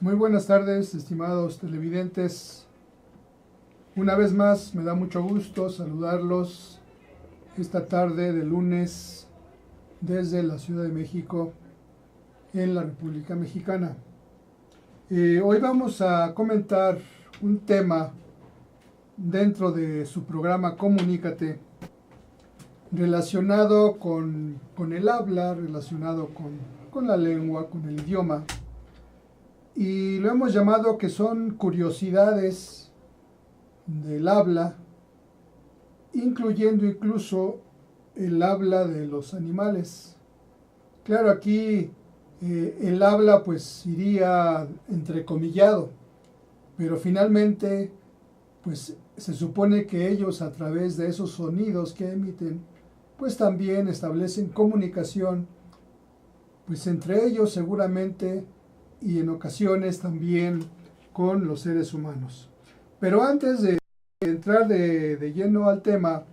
Muy buenas tardes, estimados televidentes. Una vez más, me da mucho gusto saludarlos esta tarde de lunes desde la Ciudad de México, en la República Mexicana. Hoy vamos a comentar un tema dentro de su programa Comunícate, relacionado con el habla, relacionado con la lengua, con el idioma. Y lo hemos llamado que son curiosidades del habla, incluyendo incluso el habla de los animales. Claro, aquí el habla pues iría entrecomillado, pero finalmente pues se supone que ellos, a través de esos sonidos que emiten, pues también establecen comunicación, pues entre ellos seguramente, y en ocasiones también con los seres humanos. Pero antes de entrar de lleno al tema,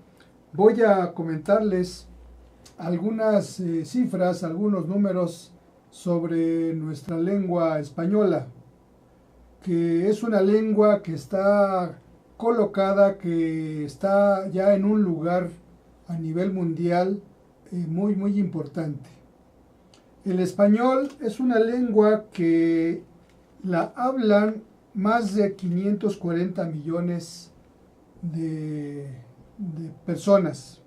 voy a comentarles algunas cifras, algunos números sobre nuestra lengua española, que es una lengua que está colocada, que está ya en un lugar a nivel mundial muy importante. El español es una lengua que la hablan más de 540 millones de personas.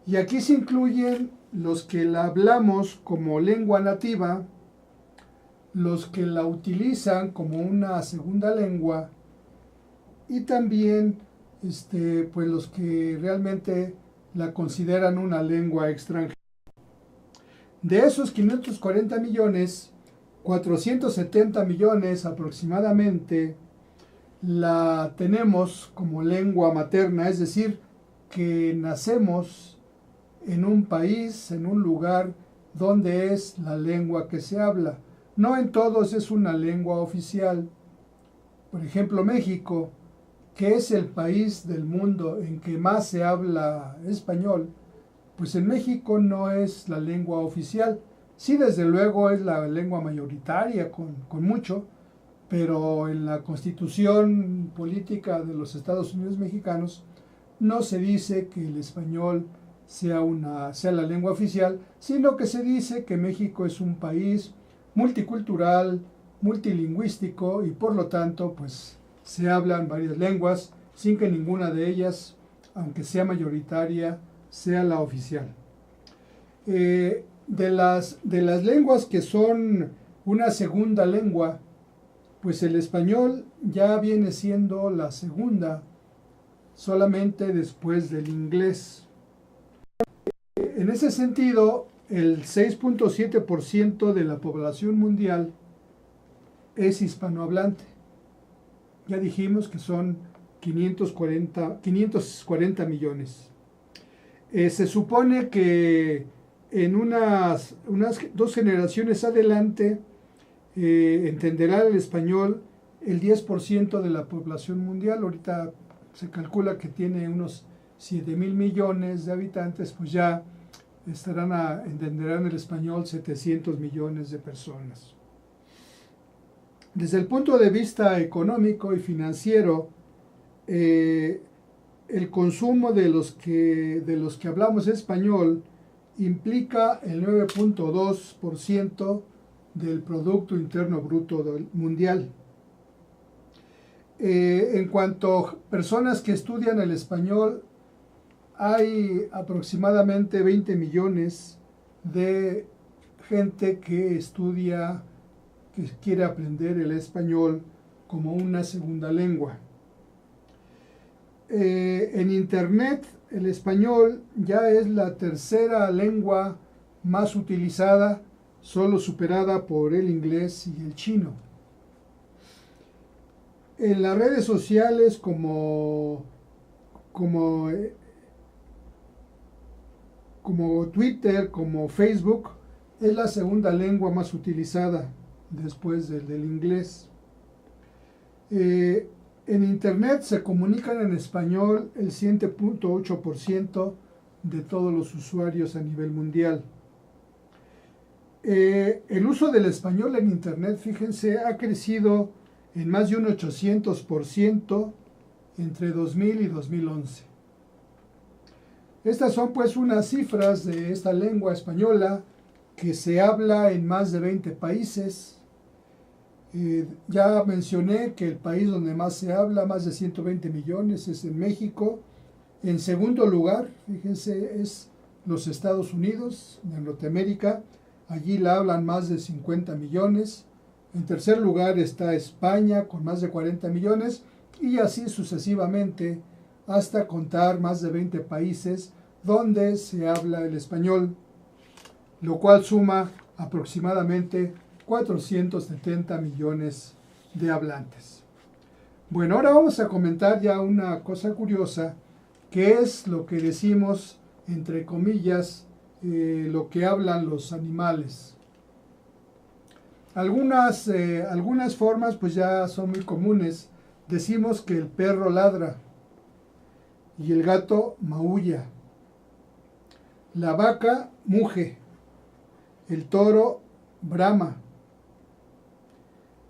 Y aquí se incluyen los que la hablamos como lengua nativa, los que la utilizan como una segunda lengua y también pues los que realmente la consideran una lengua extranjera. De esos 540 millones, 470 millones aproximadamente la tenemos como lengua materna, es decir, que nacemos en un país, en un lugar donde es la lengua que se habla. No en todos es una lengua oficial. Por ejemplo, México, que es el país del mundo en que más se habla español, pues en México no es la lengua oficial. Sí, desde luego es la lengua mayoritaria con mucho, pero en la Constitución política de los Estados Unidos mexicanos no se dice que el español sea la lengua oficial, sino que se dice que México es un país multicultural, multilingüístico, y por lo tanto pues se hablan varias lenguas sin que ninguna de ellas, aunque sea mayoritaria, sea la oficial. De las lenguas que son una segunda lengua, pues el español ya viene siendo la segunda, solamente después del inglés. En ese sentido, el 6.7% de la población mundial es hispanohablante. Ya dijimos que son 540 millones. Se supone que en unas 2 generaciones adelante entenderá el español el 10% de la población mundial. Ahorita se calcula que tiene unos 7,000 millones de habitantes, pues ya entenderán el español 700 millones de personas. Desde el punto de vista económico y financiero, el consumo de los que hablamos español implica el 9.2% del Producto Interno Bruto mundial. En cuanto a personas que estudian el español, hay aproximadamente 20 millones de gente que estudia, que quiere aprender el español como una segunda lengua. En Internet, el español ya es la tercera lengua más utilizada, solo superada por el inglés y el chino. En las redes sociales como Twitter, como Facebook, es la segunda lengua más utilizada después del inglés. En Internet se comunican en español el 7.8% de todos los usuarios a nivel mundial. El uso del español en Internet, fíjense, ha crecido en más de un 800% entre 2000 y 2011. Estas son pues unas cifras de esta lengua española que se habla en más de 20 países. Ya mencioné que el país donde más se habla, más de 120 millones, es en México. En segundo lugar, fíjense, es los Estados Unidos, de Norteamérica. Allí la hablan más de 50 millones. En tercer lugar está España, con más de 40 millones. Y así sucesivamente, hasta contar más de 20 países donde se habla el español, lo cual suma aproximadamente 470 millones de hablantes. Bueno, ahora vamos a comentar ya una cosa curiosa, que es lo que decimos, entre comillas, lo que hablan los animales. Algunas formas pues ya son muy comunes. Decimos que el perro ladra y el gato maulla, la vaca muge, el toro brama,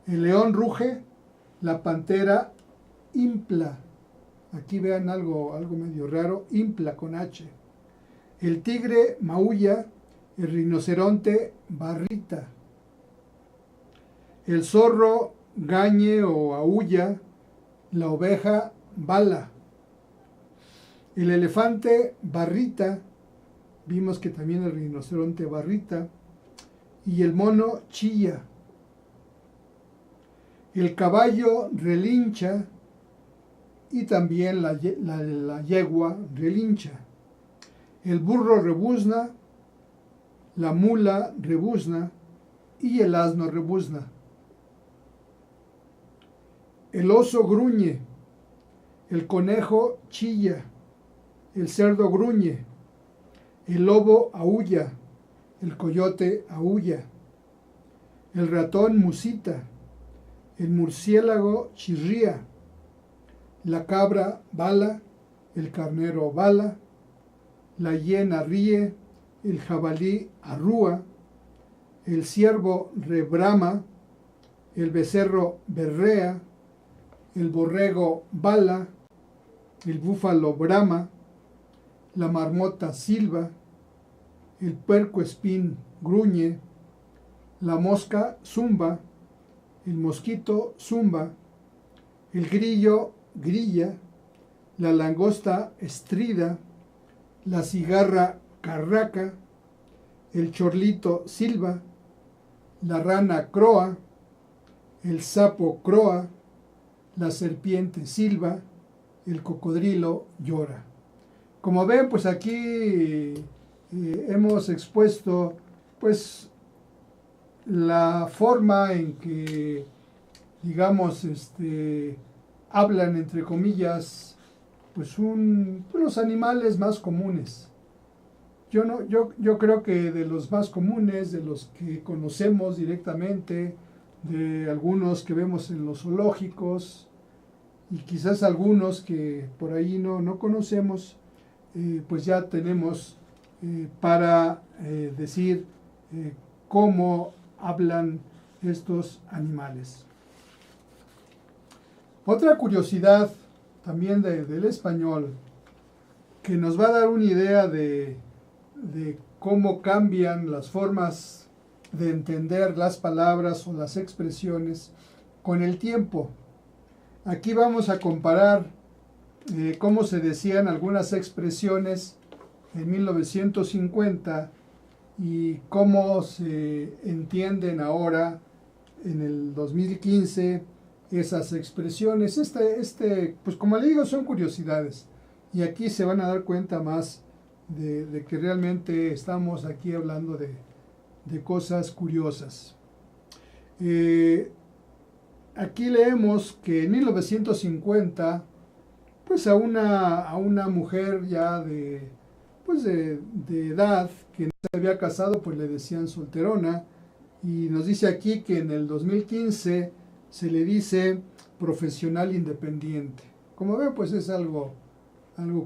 el león ruge, la pantera impla. Aquí vean algo medio raro, impla con H. El tigre maulla, el rinoceronte barrita, el zorro gañe o aúlla, la oveja bala, el elefante barrita, vimos que también el rinoceronte barrita, y el mono chilla. El caballo relincha y también la yegua relincha. El burro rebuzna, la mula rebuzna y el asno rebuzna. El oso gruñe, el conejo chilla, el cerdo gruñe, el lobo aúlla, el coyote aúlla, el ratón musita, el murciélago chirría, la cabra bala, el carnero bala, la hiena ríe, el jabalí arrúa, el ciervo rebrama, el becerro berrea, el borrego bala, el búfalo brama, la marmota silba, el puercoespín gruñe, la mosca zumba, el mosquito zumba, el grillo grilla, la langosta estrida, la cigarra carraca, el chorlito silba, la rana croa, el sapo croa, la serpiente silba, el cocodrilo llora. Como ven, pues aquí hemos expuesto pues la forma en que, digamos, hablan, entre comillas, pues los animales más comunes. Yo creo que de los más comunes, de los que conocemos directamente, de algunos que vemos en los zoológicos y quizás algunos que por ahí no conocemos, pues ya tenemos para decir cómo hablan estos animales. Otra curiosidad también del español que nos va a dar una idea de cómo cambian las formas de entender las palabras o las expresiones con el tiempo. Aquí vamos a comparar cómo se decían algunas expresiones en 1950 y cómo se entienden ahora en el 2015 esas expresiones. Pues como le digo, son curiosidades y aquí se van a dar cuenta más de que realmente estamos aquí hablando de cosas curiosas. Aquí leemos que en 1950, pues a una mujer ya de edad que no se había casado, pues le decían solterona, y nos dice aquí que en el 2015 se le dice profesional independiente. Como ven, pues es algo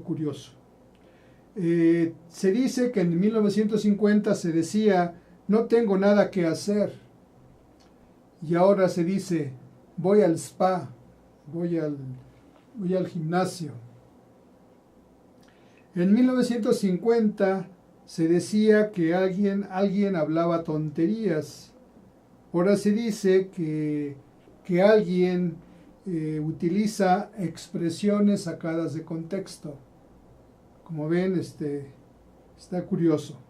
curioso. Se dice que en 1950 se decía no tengo nada que hacer. Y ahora se dice, voy al spa, voy al gimnasio. En 1950 se decía que alguien hablaba tonterías. Ahora se dice que alguien utiliza expresiones sacadas de contexto. Como ven, está curioso.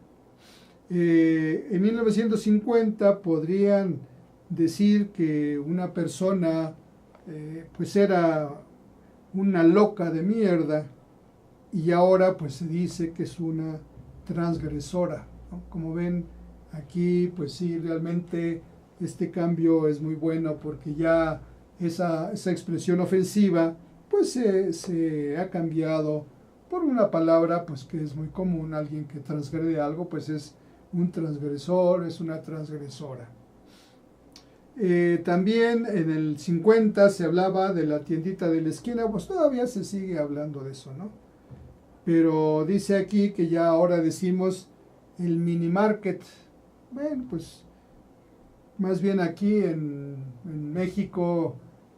En 1950 podrían decir que una persona pues era una loca de mierda, y ahora pues se dice que es una transgresora, ¿no? Como ven aquí, pues sí, realmente este cambio es muy bueno, porque ya esa expresión ofensiva pues se ha cambiado por una palabra pues que es muy común. Alguien que transgrede algo pues es un transgresor, es una transgresora. También en el 50 se hablaba de la tiendita de la esquina, pues todavía se sigue hablando de eso, ¿no? Pero dice aquí que ya ahora decimos el mini market. Bueno, pues más bien aquí en México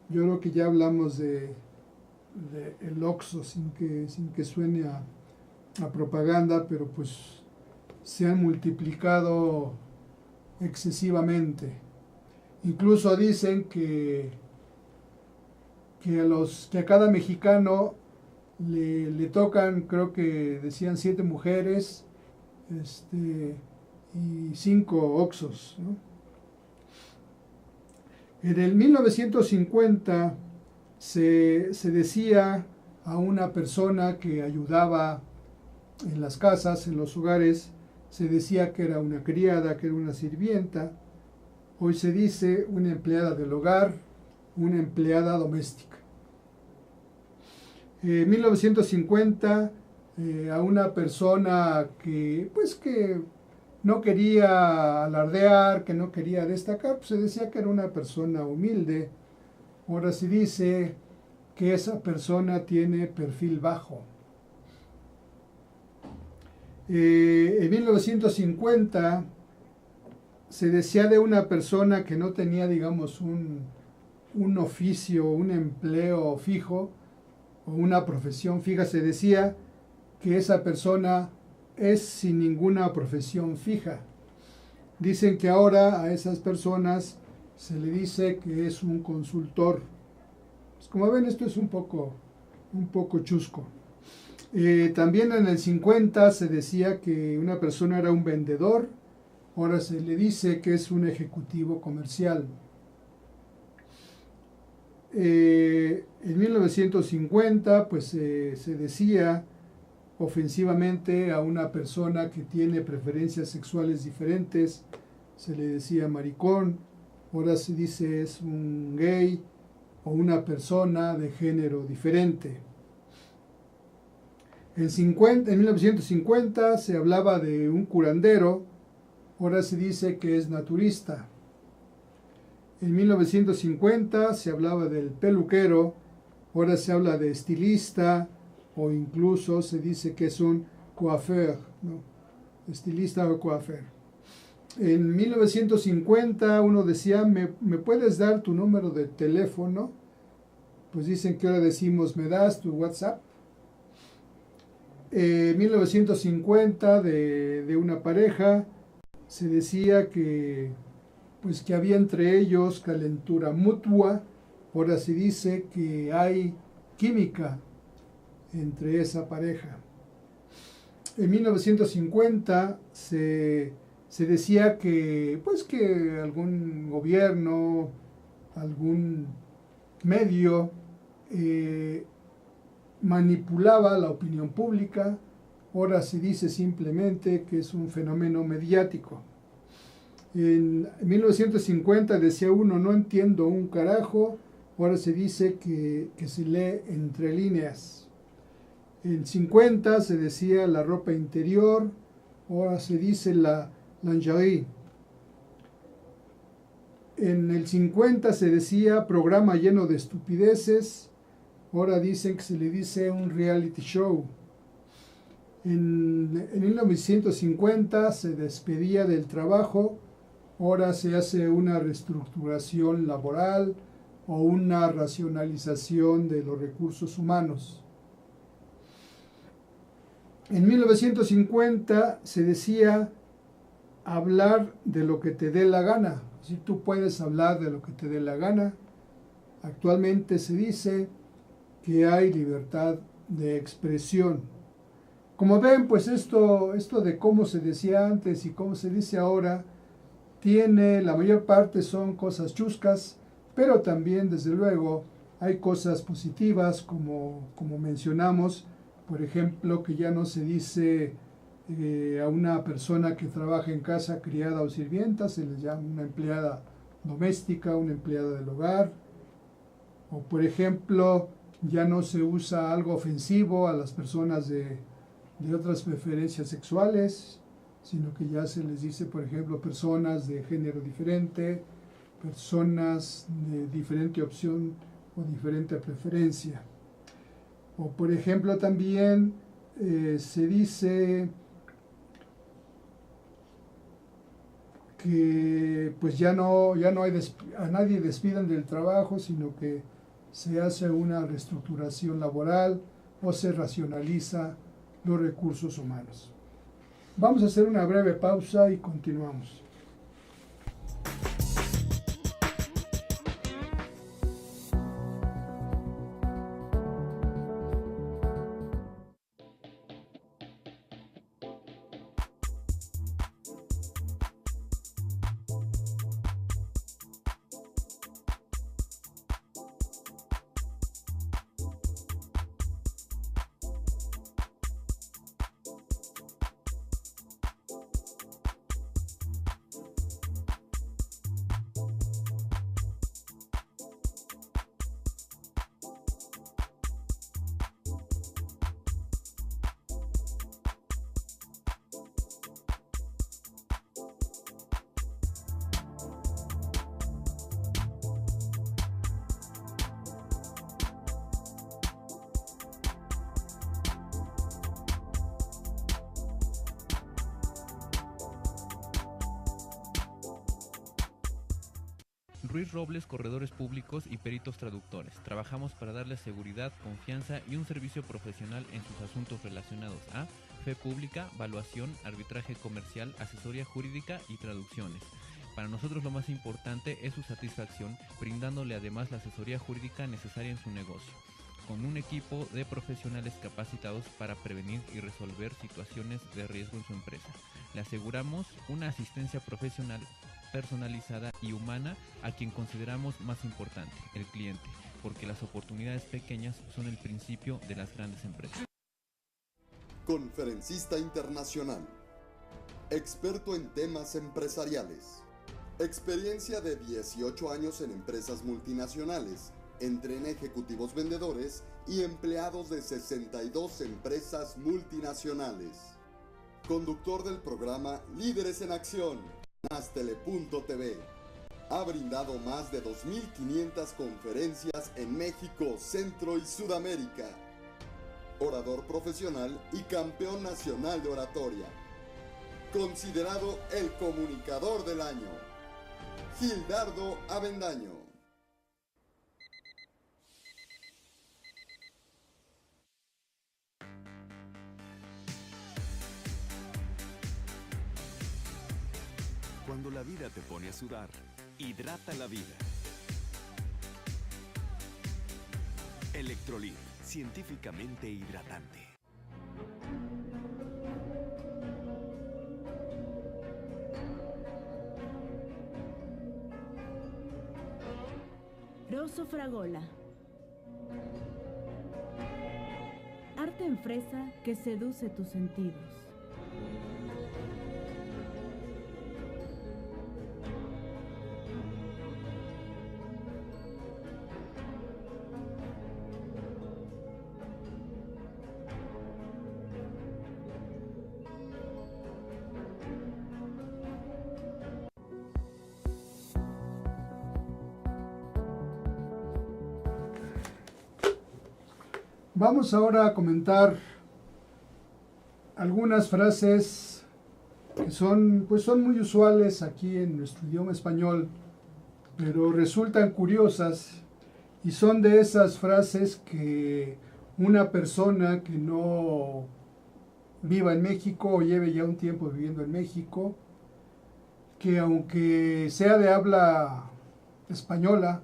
yo creo que ya hablamos de el Oxxo sin que suene a propaganda, pero pues se han multiplicado excesivamente. Incluso dicen que a cada mexicano le tocan, creo que decían 7 mujeres y 5 Oxxos, ¿no? En el 1950 se decía a una persona que ayudaba en las casas, en los hogares, se decía que era una criada, que era una sirvienta. Hoy se dice una empleada del hogar, una empleada doméstica. En 1950 a una persona que no quería alardear, que no quería destacar, pues se decía que era una persona humilde. Ahora se dice que esa persona tiene perfil bajo. En 1950 se decía de una persona que no tenía, digamos, un oficio, un empleo fijo o una profesión fija, se decía que esa persona es sin ninguna profesión fija. Dicen que ahora a esas personas se le dice que es un consultor. Pues como ven, esto es un poco chusco. También en el 50 se decía que una persona era un vendedor. Ahora se le dice que es un ejecutivo comercial. En 1950 pues se decía ofensivamente a una persona que tiene preferencias sexuales diferentes, se le decía maricón. Ahora se dice es un gay o una persona de género diferente. En 1950 se hablaba de un curandero, ahora se dice que es naturista. En 1950 se hablaba del peluquero, ahora se habla de estilista, o incluso se dice que es un coiffeur, ¿no? Estilista o coiffeur. En 1950 uno decía, ¿me puedes dar tu número de teléfono? Pues dicen que ahora decimos, ¿me das tu WhatsApp? 1950 de una pareja se decía que había entre ellos calentura mutua. Ahora se dice que hay química entre esa pareja. En 1950 se decía que algún gobierno, algún medio manipulaba la opinión pública. Ahora se dice simplemente que es un fenómeno mediático. En 1950 decía uno, no entiendo un carajo. Ahora se dice que se lee entre líneas. En 50 se decía la ropa interior, ahora se dice la lingerie. En el 50 se decía programa lleno de estupideces, ahora dicen que se le dice un reality show. En 1950 se despedía del trabajo, ahora se hace una reestructuración laboral o una racionalización de los recursos humanos. En 1950 se decía hablar de lo que te dé la gana. Si tú puedes hablar de lo que te dé la gana, actualmente se dice que hay libertad de expresión. Como ven, pues esto de cómo se decía antes y cómo se dice ahora, la mayor parte son cosas chuscas, pero también, desde luego, hay cosas positivas, como mencionamos, por ejemplo, que ya no se dice a una persona que trabaja en casa, criada o sirvienta, se le llama una empleada doméstica, una empleada del hogar, o por ejemplo, ya no se usa algo ofensivo a las personas de otras preferencias sexuales, sino que ya se les dice, por ejemplo, personas de género diferente, personas de diferente opción o diferente preferencia. O por ejemplo también se dice que pues ya no hay a nadie despiden del trabajo, sino que se hace una reestructuración laboral o se racionaliza los recursos humanos. Vamos a hacer una breve pausa y continuamos. Ruiz Robles, corredores públicos y peritos traductores. Trabajamos para darles seguridad, confianza y un servicio profesional en sus asuntos relacionados a fe pública, valuación, arbitraje comercial, asesoría jurídica y traducciones. Para nosotros lo más importante es su satisfacción, brindándole además la asesoría jurídica necesaria en su negocio, con un equipo de profesionales capacitados para prevenir y resolver situaciones de riesgo en su empresa. Le aseguramos una asistencia profesional personalizada y humana a quien consideramos más importante, el cliente, porque las oportunidades pequeñas son el principio de las grandes empresas. Conferencista internacional, experto en temas empresariales, experiencia de 18 años en empresas multinacionales, entrena ejecutivos vendedores y empleados de 62 empresas multinacionales. Conductor del programa Líderes en Acción, Nastele.tv. Ha brindado más de 2.500 conferencias en México, Centro y Sudamérica. Orador profesional y campeón nacional de oratoria. Considerado el comunicador del año. Gildardo Avendaño. Cuando la vida te pone a sudar, hidrata la vida. Electrolit, científicamente hidratante. Rosso Fragola. Arte en fresa que seduce tus sentidos. Vamos ahora a comentar algunas frases que son muy usuales aquí en nuestro idioma español, pero resultan curiosas y son de esas frases que una persona que no viva en México o lleve ya un tiempo viviendo en México, que aunque sea de habla española,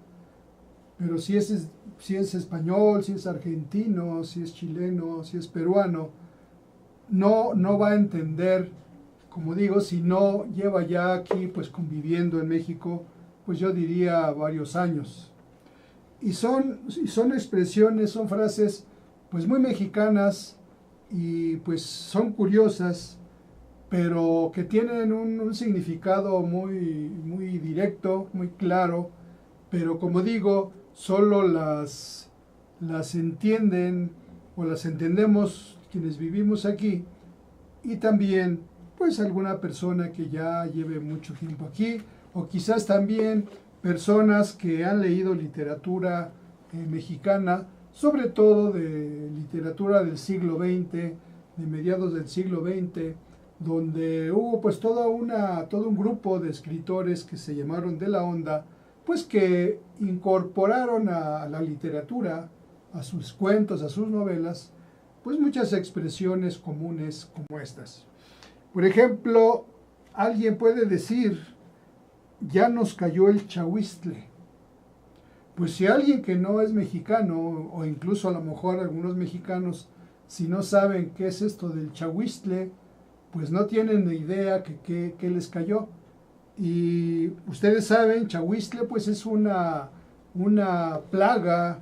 pero si es español, si es argentino, si es chileno, si es peruano, no va a entender, como digo, si no lleva ya aquí pues conviviendo en México, pues yo diría varios años. Y son expresiones, son frases pues muy mexicanas y pues son curiosas, pero que tienen un significado muy directo, muy claro, pero como digo, solo las entienden o las entendemos quienes vivimos aquí y también pues alguna persona que ya lleve mucho tiempo aquí o quizás también personas que han leído literatura mexicana, sobre todo de literatura del siglo XX, de mediados del siglo XX, donde hubo pues todo un grupo de escritores que se llamaron de la onda, pues que incorporaron a la literatura, a sus cuentos, a sus novelas, pues muchas expresiones comunes como estas. Por ejemplo, alguien puede decir, ya nos cayó el chahuistle. Pues si alguien que no es mexicano, o incluso a lo mejor algunos mexicanos, si no saben qué es esto del chahuistle, pues no tienen ni idea que les cayó. Y ustedes saben, chahuistle pues es una plaga,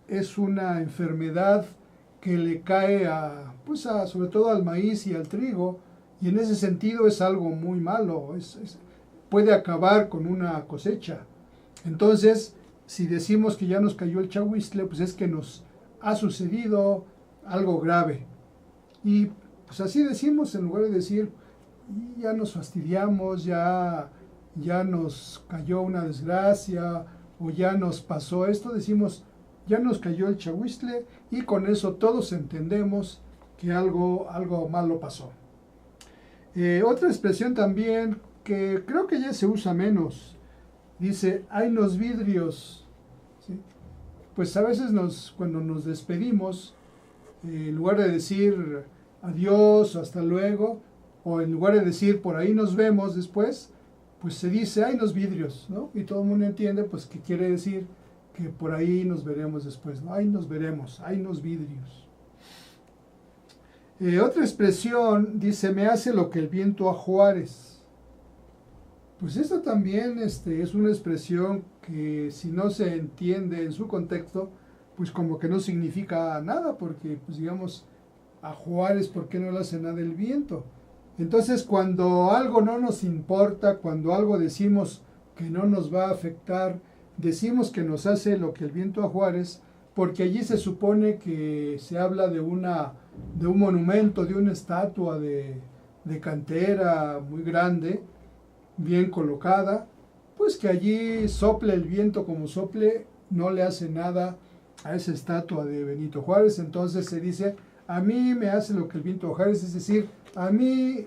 es una enfermedad que le cae sobre todo al maíz y al trigo, y en ese sentido es algo muy malo, puede acabar con una cosecha. Entonces, si decimos que ya nos cayó el chahuistle, pues es que nos ha sucedido algo grave. Y pues así decimos, en lugar de decir, ya nos fastidiamos, ya nos cayó una desgracia, o ya nos pasó esto, decimos, ya nos cayó el chahuistle, y con eso todos entendemos que algo malo pasó. Otra expresión también que creo que ya se usa menos, dice, hay nos vidrios. ¿Sí? Pues a veces cuando nos despedimos, en lugar de decir adiós o hasta luego, o en lugar de decir por ahí nos vemos después, pues se dice hay nos vidrios, ¿no? Y todo el mundo entiende pues que quiere decir que por ahí nos veremos después, ¿no? Ahí nos veremos, hay nos vidrios. Otra expresión dice, me hace lo que el viento a Juárez. Pues esta también es una expresión que si no se entiende en su contexto, pues como que no significa nada, porque pues digamos, a Juárez, ¿por qué no le hace nada el viento? Entonces cuando algo no nos importa, cuando algo decimos que no nos va a afectar, decimos que nos hace lo que el viento a Juárez, porque allí se supone que se habla de un monumento, de una estatua de cantera muy grande, bien colocada, pues que allí sople el viento como sople, no le hace nada a esa estatua de Benito Juárez. Entonces se dice, a mí me hace lo que el viento a Juárez, es decir, a mí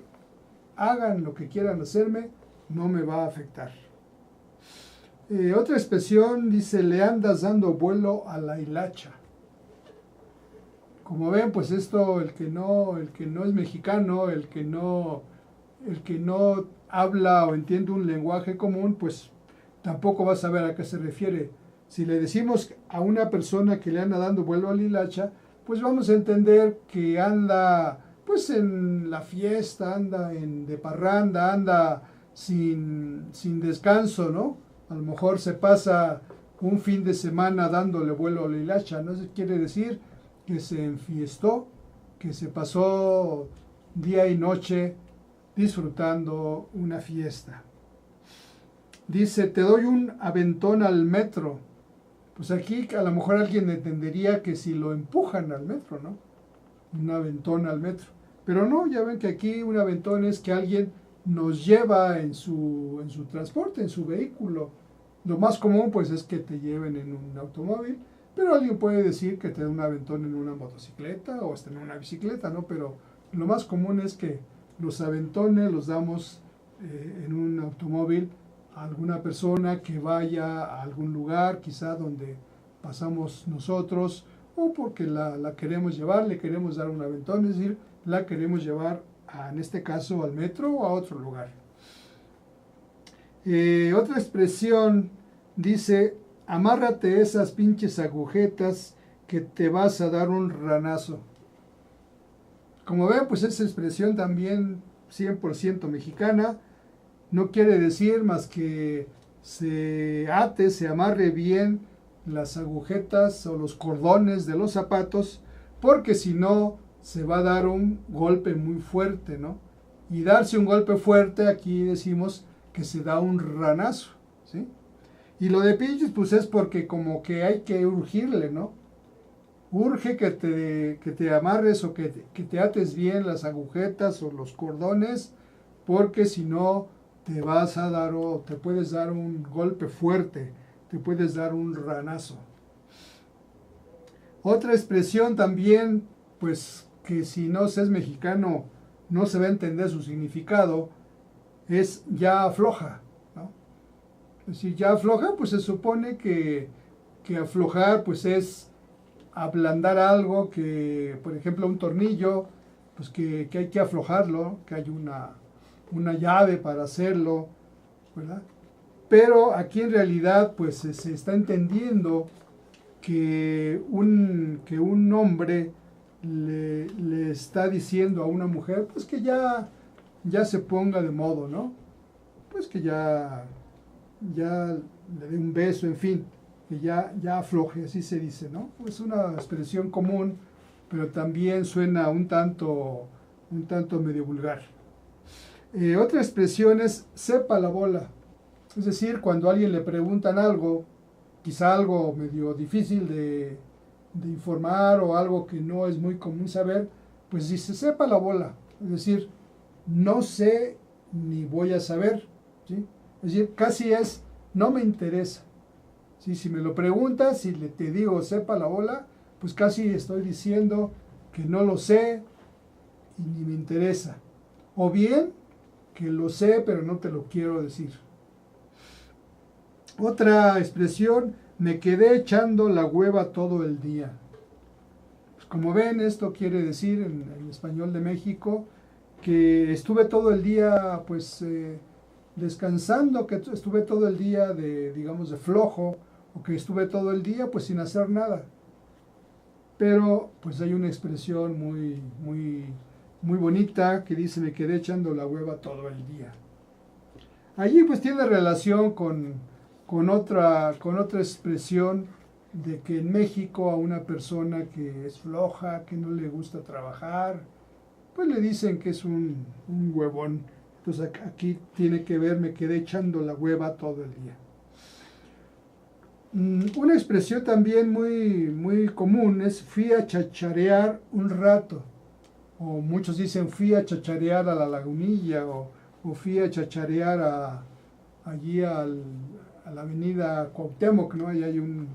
hagan lo que quieran hacerme, no me va a afectar. Otra expresión dice, le andas dando vuelo a la hilacha. Como ven, pues esto, el que no es mexicano, el que no habla o entiende un lenguaje común, pues tampoco va a saber a qué se refiere. Si le decimos a una persona que le anda dando vuelo a la hilacha, pues vamos a entender que anda pues en la fiesta, anda de parranda, anda sin descanso, ¿no? A lo mejor se pasa un fin de semana dándole vuelo a la hilacha, ¿no? Eso quiere decir que se enfiestó, que se pasó día y noche disfrutando una fiesta. Dice, te doy un aventón al metro. Pues aquí a lo mejor alguien entendería que si lo empujan al metro, ¿no? Un aventón al metro. Pero no, ya ven que aquí un aventón es que alguien nos lleva en su transporte, en su vehículo. Lo más común pues es que te lleven en un automóvil, pero alguien puede decir que te da un aventón en una motocicleta o hasta en una bicicleta, ¿no? Pero Lo más común es que los aventones los damos en un automóvil a alguna persona que vaya a algún lugar, quizá donde pasamos nosotros, o porque la queremos llevar, le queremos dar un aventón, es decir, la queremos llevar, en este caso, al metro o a otro lugar. Otra expresión dice, amárrate esas pinches agujetas que te vas a dar un ranazo. Como ven, pues esa expresión también 100% mexicana, no quiere decir más que se ate, se amarre bien las agujetas o los cordones de los zapatos, porque si no se va a dar un golpe muy fuerte, ¿no? Y darse un golpe fuerte, aquí decimos que se da un ranazo, ¿sí? Y lo de pinches, pues es porque como que hay que urgirle, ¿no? Urge que te amarres o que te ates bien las agujetas o los cordones, porque si no te vas a dar o te puedes dar un golpe fuerte, te puedes dar un ranazo. Otra expresión también, pues que si no se es mexicano no se va a entender su significado, es ya afloja, ¿no? Es decir, ya afloja, pues se supone que aflojar pues es ablandar algo, que por ejemplo un tornillo, pues que hay que aflojarlo, que hay una llave para hacerlo, ¿verdad? Pero aquí en realidad pues se está entendiendo que un hombre le está diciendo a una mujer pues que ya se ponga de modo, ¿no? Pues que ya le dé un beso, en fin, que ya afloje, así se dice, ¿no? Es una expresión común, pero también suena un tanto medio vulgar. Otra expresión es sepa la bola. Es decir, cuando a alguien le preguntan algo, quizá algo medio difícil de informar o algo que no es muy común saber, pues dice sepa la bola. Es decir, no sé ni voy a saber, ¿sí? Es decir, casi es no me interesa. ¿Sí? Si me lo preguntas, si te digo sepa la bola, pues casi estoy diciendo que no lo sé y ni me interesa. O bien que lo sé, pero no te lo quiero decir. Otra expresión, me quedé echando la hueva todo el día. Pues como ven, esto quiere decir en español de México que estuve todo el día pues descansando, que estuve todo el día de flojo, o que estuve todo el día pues sin hacer nada. Pero pues hay una expresión muy bonita que dice me quedé echando la hueva todo el día. Allí pues tiene relación con otra expresión de que en México a una persona que es floja, que no le gusta trabajar, pues le dicen que es un huevón. Entonces aquí tiene que ver, me quedé echando la hueva todo el día. Una expresión también muy común es fui a chacharear un rato, o muchos dicen fui a chacharear a la Lagunilla, o fui a chacharear allí a la avenida Cuauhtémoc, ¿no? Ahí hay un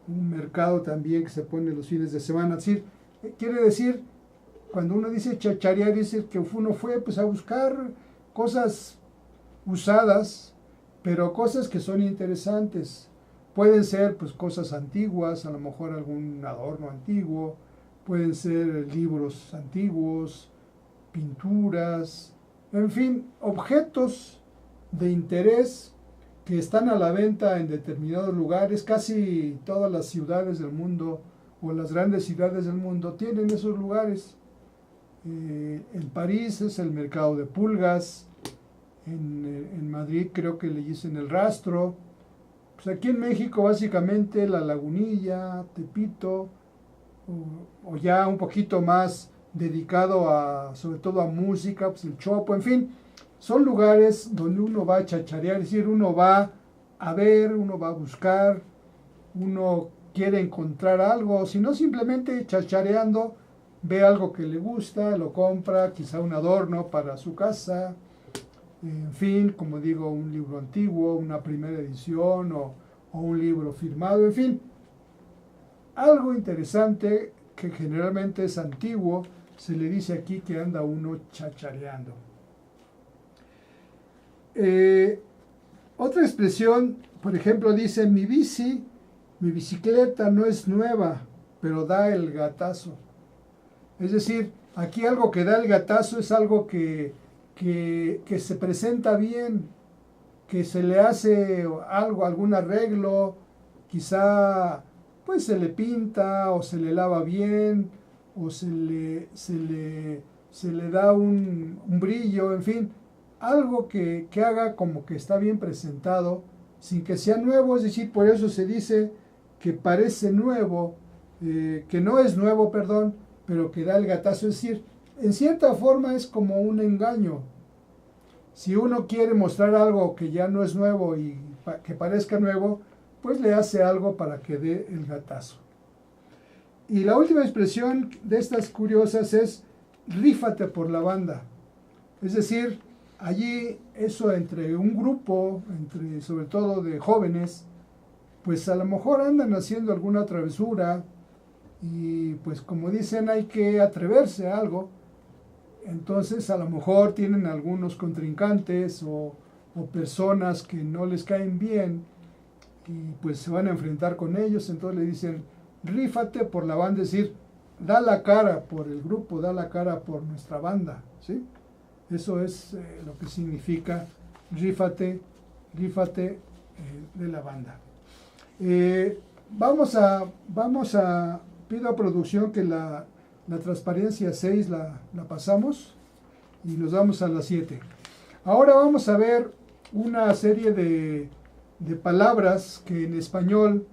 mercado también que se pone los fines de semana. Es decir, quiere decir, cuando uno dice chacharear, dice que uno fue pues a buscar cosas usadas, pero cosas que son interesantes. Pueden ser pues cosas antiguas, a lo mejor algún adorno antiguo, pueden ser libros antiguos, pinturas, en fin, objetos de interés que están a la venta en determinados lugares. Casi todas las ciudades del mundo o las grandes ciudades del mundo tienen esos lugares. En París es el mercado de pulgas, en Madrid creo que le dicen el Rastro. Pues aquí en México básicamente la Lagunilla, Tepito, o ya un poquito más dedicado sobre todo a música, pues el Chopo, en fin, son lugares donde uno va a chacharear, es decir, uno va a ver, uno va a buscar, uno quiere encontrar algo, si no simplemente chachareando, ve algo que le gusta, lo compra, quizá un adorno para su casa, en fin, como digo, un libro antiguo, una primera edición o un libro firmado, en fin, algo interesante que generalmente es antiguo, se le dice aquí que anda uno chachareando. Otra expresión, por ejemplo, dice mi bicicleta no es nueva, pero da el gatazo. Es decir, aquí algo que da el gatazo es algo que se presenta bien, que se le hace algo, algún arreglo, quizá pues se le pinta o se le lava bien o se le da un brillo, en fin, algo que haga como que está bien presentado sin que sea nuevo, es decir, por eso se dice que parece nuevo, que no es nuevo, perdón, pero que da el gatazo, es decir, en cierta forma es como un engaño. Si uno quiere mostrar algo que ya no es nuevo y que parezca nuevo, pues le hace algo para que dé el gatazo. Y la última expresión de estas curiosas es rífate por la banda. Es decir, allí eso entre un grupo, entre sobre todo de jóvenes, pues a lo mejor andan haciendo alguna travesura y pues como dicen hay que atreverse a algo. Entonces a lo mejor tienen algunos contrincantes o personas que no les caen bien y pues se van a enfrentar con ellos, entonces le dicen rífate por la banda, es decir, da la cara por el grupo, da la cara por nuestra banda, ¿sí? Eso es lo que significa rífate de la banda. Vamos a, pido a producción que la transparencia 6 la pasamos y nos vamos a la 7. Ahora vamos a ver una serie de palabras que en español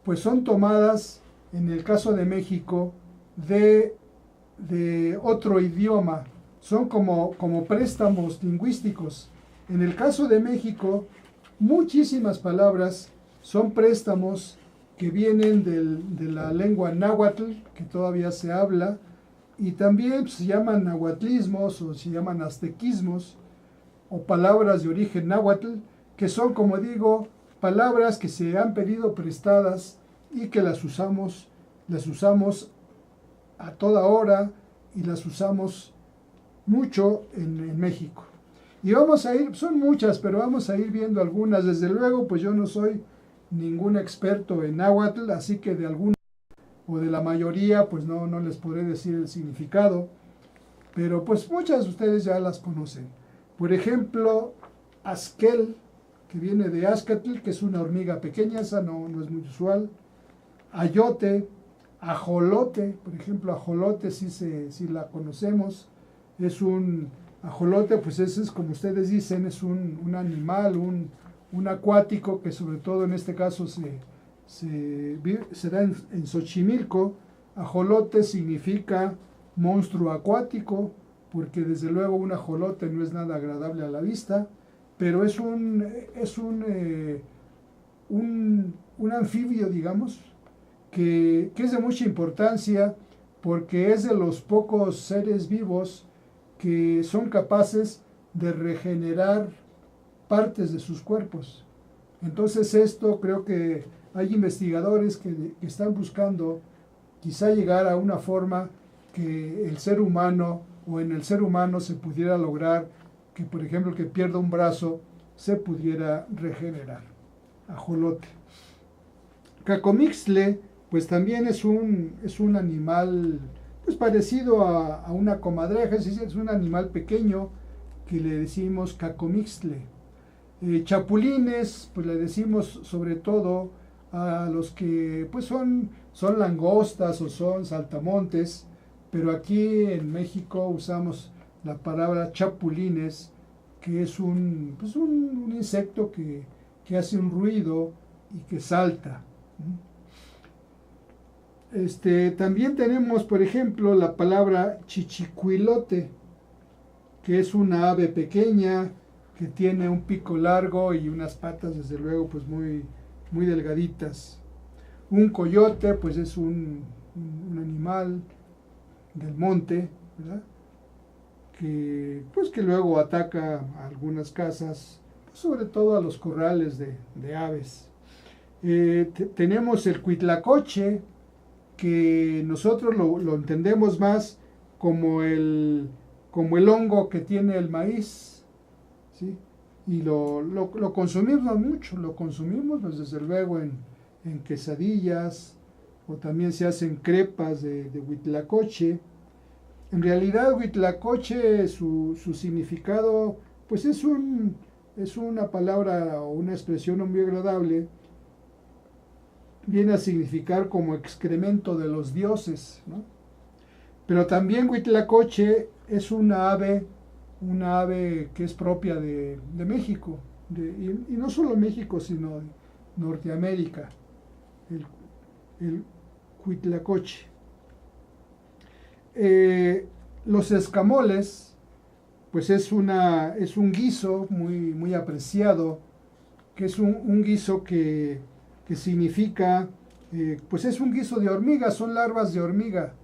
pues son tomadas, en el caso de México, de otro idioma. Son como préstamos lingüísticos. En el caso de México, muchísimas palabras son préstamos que vienen de la lengua náhuatl, que todavía se habla, y también se llaman nahuatlismos o se llaman aztequismos, o palabras de origen náhuatl, que son, como digo, palabras que se han pedido prestadas y que las usamos a toda hora y las usamos mucho en México. Y vamos a ir, son muchas, pero vamos a ir viendo algunas. Desde luego, pues yo no soy ningún experto en náhuatl, así que de alguna o de la mayoría, pues no les podré decir el significado, pero pues muchas de ustedes ya las conocen. Por ejemplo, asquel, que viene de azcatl, que es una hormiga pequeña, esa no es muy usual. Ayote, ajolote, por ejemplo, ajolote sí la conocemos. Es un ajolote, pues ese es, como ustedes dicen, es un animal, un acuático que sobre todo en este caso se da en Xochimilco. Ajolote significa monstruo acuático, porque desde luego un ajolote no es nada agradable a la vista, pero es un anfibio, digamos, que es de mucha importancia porque es de los pocos seres vivos que son capaces de regenerar partes de sus cuerpos. Entonces esto creo que hay investigadores que están buscando quizá llegar a una forma que el ser humano o en el ser humano se pudiera lograr que, por ejemplo, el que pierda un brazo se pudiera regenerar. Ajolote. Cacomixtle, pues también es un animal pues parecido a una comadreja, es decir, es un animal pequeño que le decimos cacomixtle. Chapulines, pues le decimos sobre todo a los que pues son langostas o son saltamontes, pero aquí en México usamos la palabra chapulines, que es un insecto que hace un ruido y que salta. También tenemos, por ejemplo, la palabra chichicuilote, que es una ave pequeña que tiene un pico largo y unas patas, desde luego, pues muy, muy delgaditas. Un coyote, pues es un animal del monte, ¿verdad? Que luego ataca a algunas casas, sobre todo a los corrales de aves. Tenemos el cuitlacoche, que nosotros lo entendemos más como como el hongo que tiene el maíz, ¿sí? Y lo consumimos mucho, lo consumimos pues, desde luego en quesadillas, o también se hacen crepas de huitlacoche. En realidad huitlacoche, su significado, pues es una palabra o una expresión no muy agradable, viene a significar como excremento de los dioses, ¿no? Pero también huitlacoche es una ave que es propia de México, y no solo México, sino de Norteamérica, el huitlacoche. Los escamoles, pues es un guiso muy apreciado, que es un guiso que significa, pues es un guiso de hormiga, son larvas de hormiga.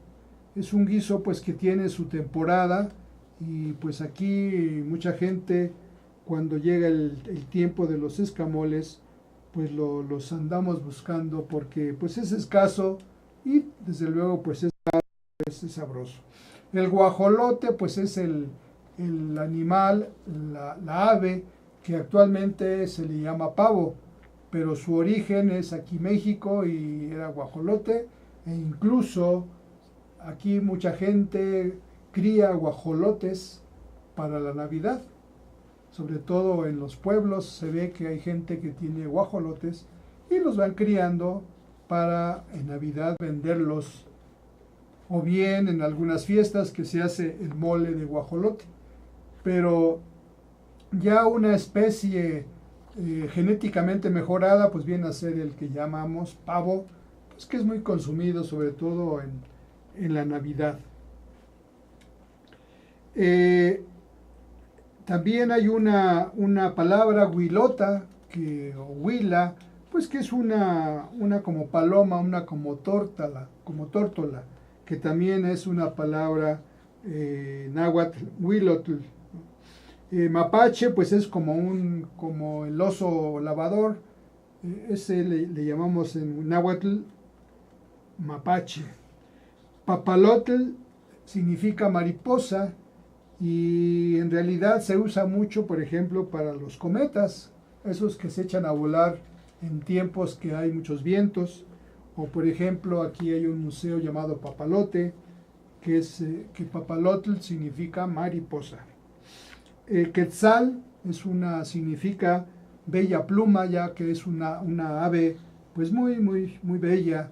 Es un guiso pues que tiene su temporada, y pues aquí mucha gente, cuando llega el tiempo de los escamoles, pues los andamos buscando porque pues es escaso y desde luego pues es sabroso. El guajolote pues es el animal, la ave que actualmente se le llama pavo, pero su origen es aquí México y era guajolote, e incluso aquí mucha gente cría guajolotes para la Navidad. Sobre todo en los pueblos se ve que hay gente que tiene guajolotes y los van criando para en Navidad venderlos, o bien en algunas fiestas que se hace el mole de guajolote. Pero ya una especie genéticamente mejorada pues viene a ser el que llamamos pavo, pues que es muy consumido sobre todo en la Navidad. También hay una palabra huilota, o huila, pues que es una como paloma, una como tórtola, que también es una palabra náhuatl, huilotl. Mapache, pues es como el oso lavador, ese le llamamos en náhuatl mapache. Papalotl significa mariposa, y en realidad se usa mucho, por ejemplo, para los cometas, esos que se echan a volar en tiempos que hay muchos vientos, o por ejemplo aquí hay un museo llamado Papalote, que papalotl significa mariposa. Quetzal significa bella pluma, ya que es una ave pues muy bella.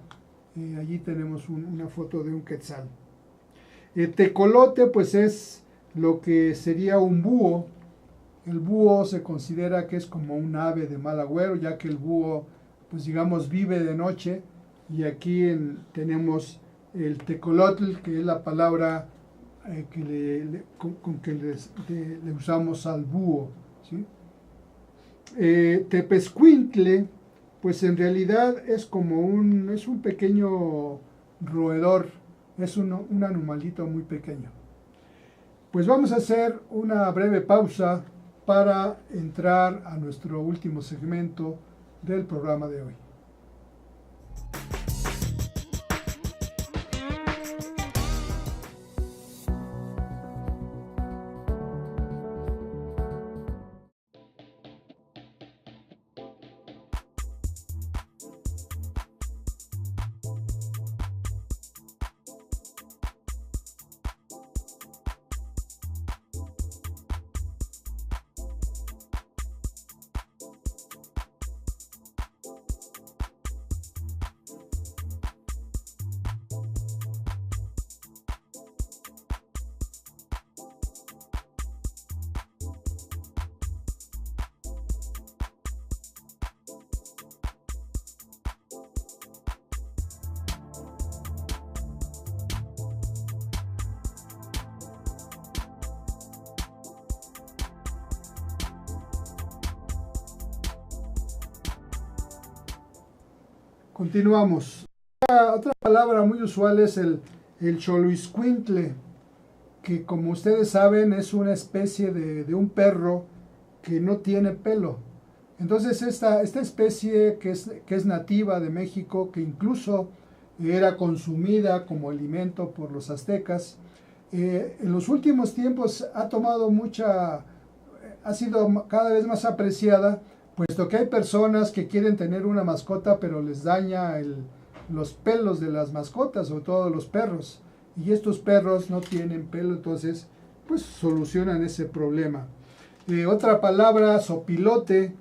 Allí tenemos una foto de un quetzal. Tecolote pues es lo que sería un búho. El búho se considera que es como un ave de mal agüero, ya que el búho pues digamos vive de noche, y aquí tenemos el tecolotl, que es la palabra con que le usamos al búho, ¿sí? Tepezcuintle, pues en realidad es como un pequeño roedor, es un animalito muy pequeño. Pues vamos a hacer una breve pausa para entrar a nuestro último segmento del programa de hoy. Continuamos. Otra palabra muy usual es el xoloitzcuintle, que como ustedes saben es una especie de un perro que no tiene pelo. Entonces esta especie que es nativa de México, que incluso era consumida como alimento por los aztecas, en los últimos tiempos ha sido cada vez más apreciada, puesto que hay personas que quieren tener una mascota, pero les daña los pelos de las mascotas, sobre todo los perros. Y estos perros no tienen pelo, entonces pues solucionan ese problema. Otra palabra, sopilote,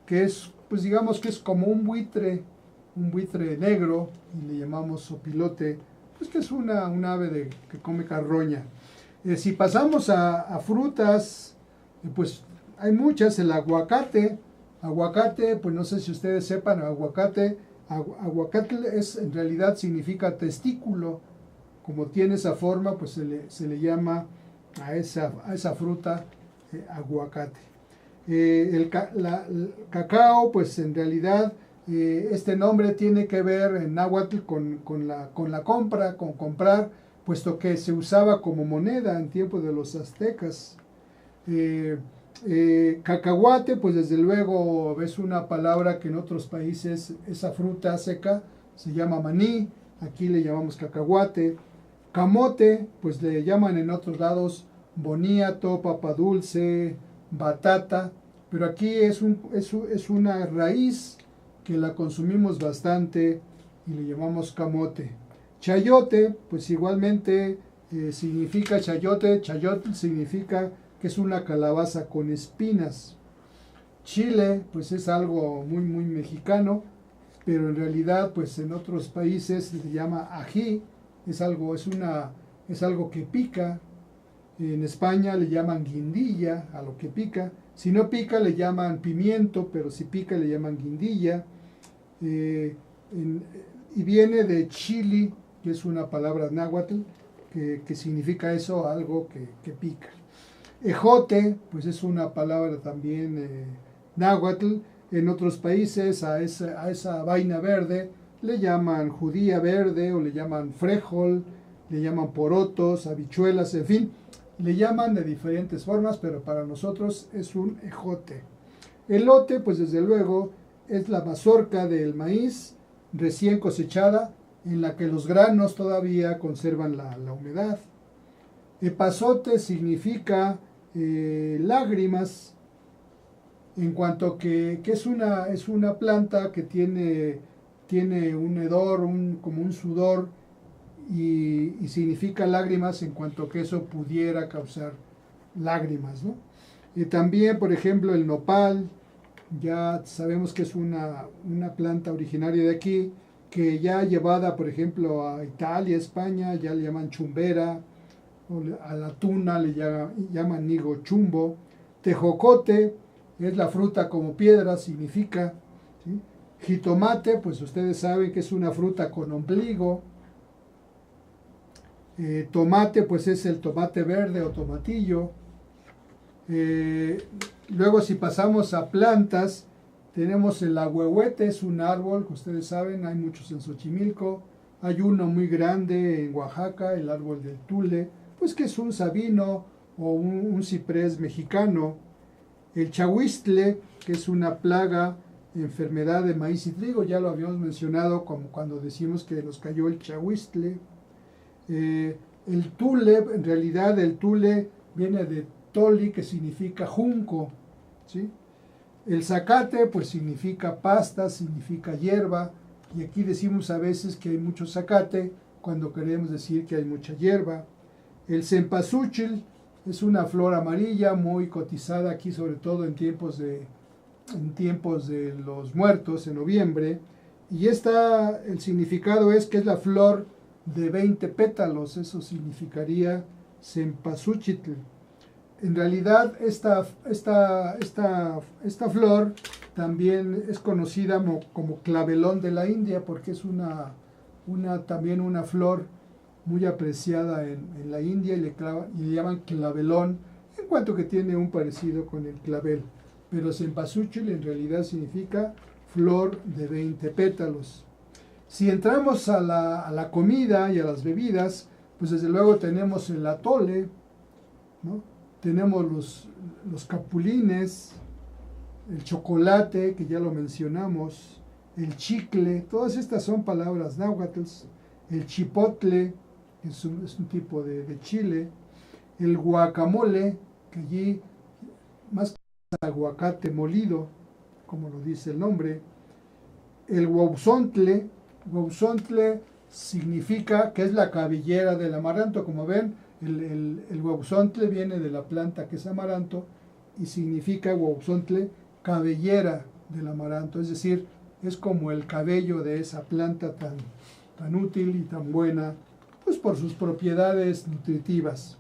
que es, pues digamos que es como un buitre negro, y le llamamos sopilote, pues que es un ave que come carroña. Si pasamos a frutas, pues hay muchas. El aguacate, pues no sé si ustedes sepan, aguacate es, en realidad significa testículo. Como tiene esa forma, pues se le llama a esa fruta aguacate. El cacao, pues en realidad este nombre tiene que ver en náhuatl con la compra, con comprar, puesto que se usaba como moneda en tiempo de los aztecas. Cacahuate, pues desde luego es una palabra que en otros países, esa fruta seca se llama maní, aquí le llamamos cacahuate. Camote, pues le llaman en otros lados boniato, papa dulce, batata, pero aquí es una raíz que la consumimos bastante y le llamamos camote. Chayote, pues igualmente significa chayotl significa que es una calabaza con espinas. Chile, pues es algo muy muy mexicano, pero en realidad pues en otros países se llama ají, es algo que pica. En España le llaman guindilla a lo que pica. Si no pica le llaman pimiento, pero si pica le llaman guindilla. Y viene de chili, que es una palabra náhuatl, que significa eso, algo que pica. Ejote, pues es una palabra también náhuatl. En otros países a esa vaina verde le llaman judía verde, o le llaman frejol, le llaman porotos, habichuelas, en fin, le llaman de diferentes formas, pero para nosotros es un ejote. Elote, pues desde luego, es la mazorca del maíz recién cosechada, en la que los granos todavía conservan la humedad. Epazote significa lágrimas, en cuanto que es una planta que tiene un hedor, como un sudor, y significa lágrimas, en cuanto que eso pudiera causar lágrimas, ¿no? Y también, por ejemplo, el nopal, ya sabemos que es una planta originaria de aquí, que ya llevada, por ejemplo, a Italia, España, ya le llaman chumbera, o a la tuna le llaman nigo chumbo. Tejocote es la fruta como piedra, significa, ¿sí? Jitomate, pues ustedes saben que es una fruta con ombligo. Tomate, pues es el tomate verde o tomatillo. Luego, si pasamos a plantas, tenemos el ahuehuete, es un árbol que ustedes saben, hay muchos en Xochimilco. Hay uno muy grande en Oaxaca, el árbol del tule, pues que es un sabino o un ciprés mexicano. El chahuistle, que es una plaga, enfermedad de maíz y trigo, ya lo habíamos mencionado como cuando decimos que nos cayó el chahuistle. El tule, en realidad el tule viene de toli, que significa junco, ¿sí? El zacate, pues significa pasta, significa hierba, y aquí decimos a veces que hay mucho zacate cuando queremos decir que hay mucha hierba. El cempasúchil es una flor amarilla muy cotizada aquí, sobre todo en tiempos de los muertos, en noviembre, y el significado es que es la flor de 20 pétalos, eso significaría cempasúchil. En realidad esta flor también es conocida como clavelón de la India, porque es también una flor muy apreciada en la India, y le llaman clavelón, en cuanto que tiene un parecido con el clavel. Pero cempasúchil en realidad significa flor de 20 pétalos. Si entramos a la comida y a las bebidas, pues desde luego tenemos el atole, ¿no? Tenemos los capulines, el chocolate, que ya lo mencionamos, el chicle, todas estas son palabras náhuatl. El chipotle es un tipo de chile. el guacamole, que allí más que aguacate molido, como lo dice el nombre, el huauzontle. Huauzontle significa que es la cabellera del amaranto. Como ven, el huauzontle viene de la planta que es amaranto y significa huauzontle cabellera del amaranto, es decir, es como el cabello de esa planta tan útil y tan buena, pues por sus propiedades nutritivas.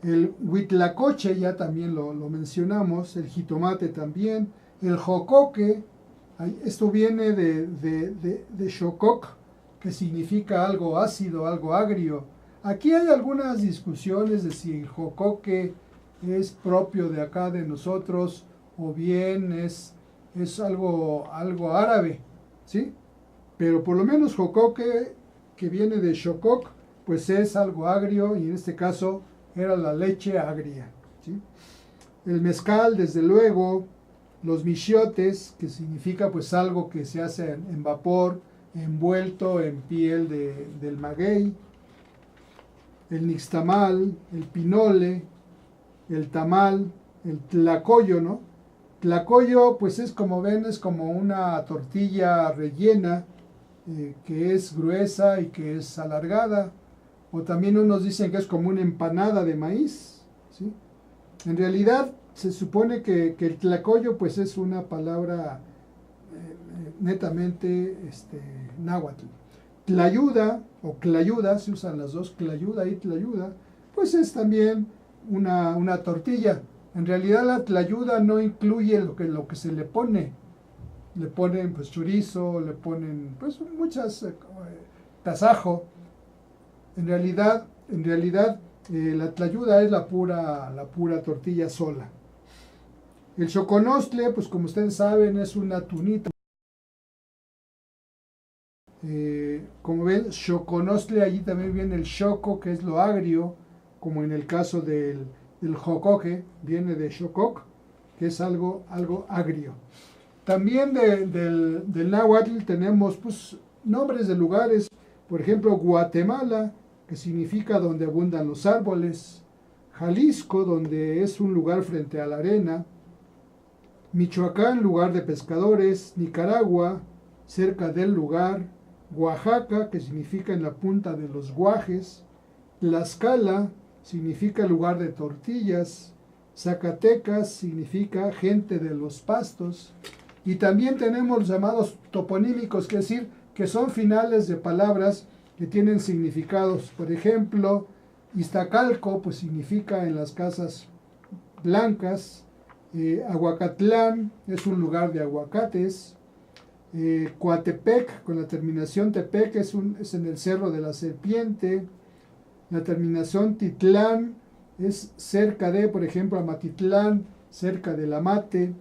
El huitlacoche ya también lo mencionamos, el jitomate también, el jocoque, esto viene de xococ, que significa algo ácido, algo agrio. Aquí hay algunas discusiones de si el jocoque es propio de acá de nosotros o bien es algo árabe, ¿sí? Pero por lo menos jocoque, que viene de xococ, pues es algo agrio y en este caso era la leche agria, ¿sí? El mezcal, desde luego, los michiotes, que significa pues algo que se hace en vapor, envuelto en piel del maguey, el nixtamal, el pinole, el tamal, el tlacoyo, ¿no? Tlacoyo, pues es como ven, es como una tortilla rellena, que es gruesa y que es alargada, o también unos dicen que es como una empanada de maíz, ¿sí? En realidad se supone que el tlacoyo pues es una palabra netamente náhuatl. Tlayuda o clayuda, se usan las dos, clayuda y tlayuda, pues es también una tortilla. En realidad la tlayuda no incluye lo que se le pone. Le ponen pues chorizo, le ponen pues muchas tasajo. En realidad la tlayuda es la pura tortilla sola. El xoconostle, pues como ustedes saben, es una tunita. Como ven, xoconostle, allí también viene el xoco, que es lo agrio, como en el caso del jocoque, viene de xococ, que es algo agrio. También del náhuatl tenemos pues, nombres de lugares, por ejemplo, Guatemala, que significa donde abundan los árboles, Jalisco, donde es un lugar frente a la arena, Michoacán, lugar de pescadores, Nicaragua, cerca del lugar, Oaxaca, que significa en la punta de los guajes, Tlaxcala, significa lugar de tortillas, Zacatecas, significa gente de los pastos, y también tenemos los llamados toponímicos, que es decir, que son finales de palabras que tienen significados. Por ejemplo, Iztacalco, pues significa en las casas blancas, Aguacatlán es un lugar de aguacates, Coatepec, con la terminación Tepec, es en el Cerro de la Serpiente, la terminación Titlán es cerca de, por ejemplo, Amatitlán, cerca del Amate,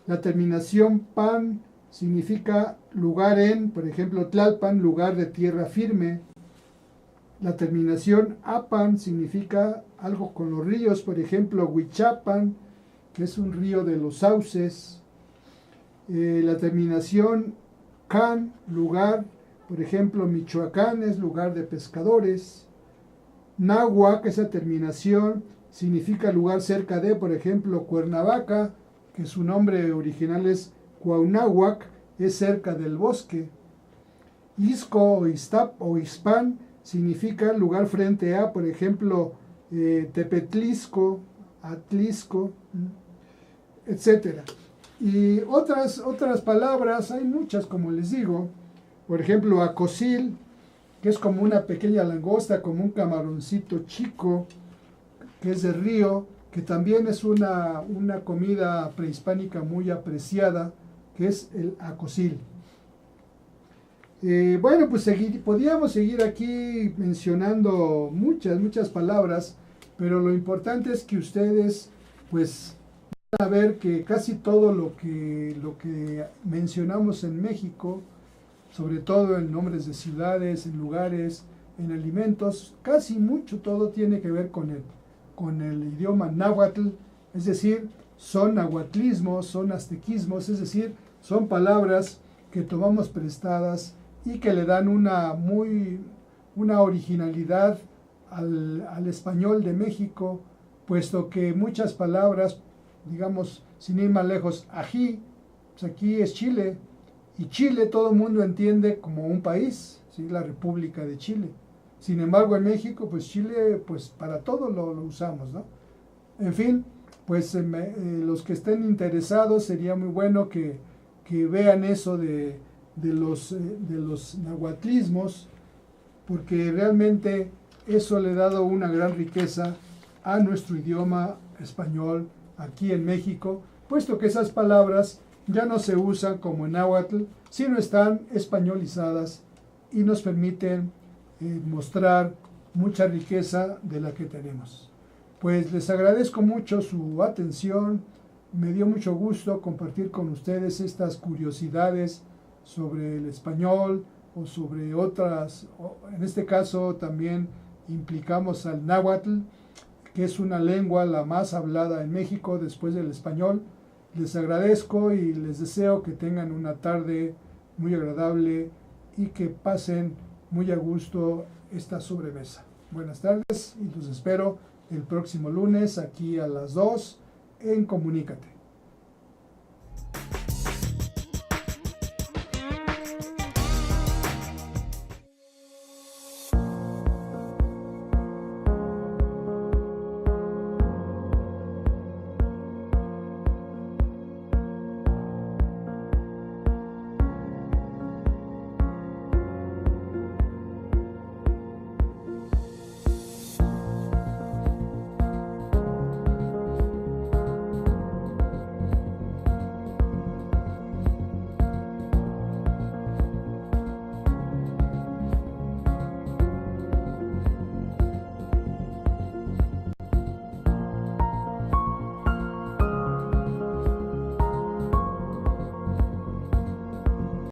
la terminación Pan significa lugar en, por ejemplo, Tlalpan, lugar de tierra firme. La terminación Apan significa algo con los ríos, por ejemplo, Huichapan, que es un río de los sauces. La terminación Can, lugar, por ejemplo, Michoacán es lugar de pescadores. Náhuac, esa terminación, significa lugar cerca de, por ejemplo, Cuernavaca, que su nombre original es Cuauhnáhuac, es cerca del bosque. Izco o Iztap o Ixpan significa lugar frente a, por ejemplo, Tepetlisco, Atlisco, etc. Y otras palabras, hay muchas, como les digo. Por ejemplo, acosil, que es como una pequeña langosta, como un camaroncito chico, que es de río, que también es una comida prehispánica muy apreciada, que es el acosil. Bueno, pues podríamos seguir aquí mencionando muchas palabras, pero lo importante es que ustedes pues van a ver que casi todo lo que mencionamos en México, sobre todo en nombres de ciudades, en lugares, en alimentos, casi mucho todo tiene que ver con el idioma náhuatl, es decir, son nahuatlismos, son aztequismos, es decir, son palabras que tomamos prestadas y que le dan una originalidad al español de México, puesto que muchas palabras, digamos, sin ir más lejos, ají, pues aquí es Chile, y Chile todo el mundo entiende como un país, ¿sí? La República de Chile. Sin embargo, en México, pues Chile, pues para todo lo usamos, ¿no? En fin, pues los que estén interesados, sería muy bueno que vean eso de los nahuatlismos, porque realmente eso le ha dado una gran riqueza a nuestro idioma español aquí en México, puesto que esas palabras ya no se usan como en náhuatl, sino están españolizadas y nos permiten mostrar mucha riqueza de la que tenemos. Pues les agradezco mucho su atención, me dio mucho gusto compartir con ustedes estas curiosidades sobre el español o sobre otras, en este caso también implicamos al náhuatl, que es una lengua la más hablada en México después del español. Les agradezco y les deseo que tengan una tarde muy agradable y que pasen muy a gusto esta sobremesa. Buenas tardes y los espero el próximo lunes aquí a las 2 en Comunícate.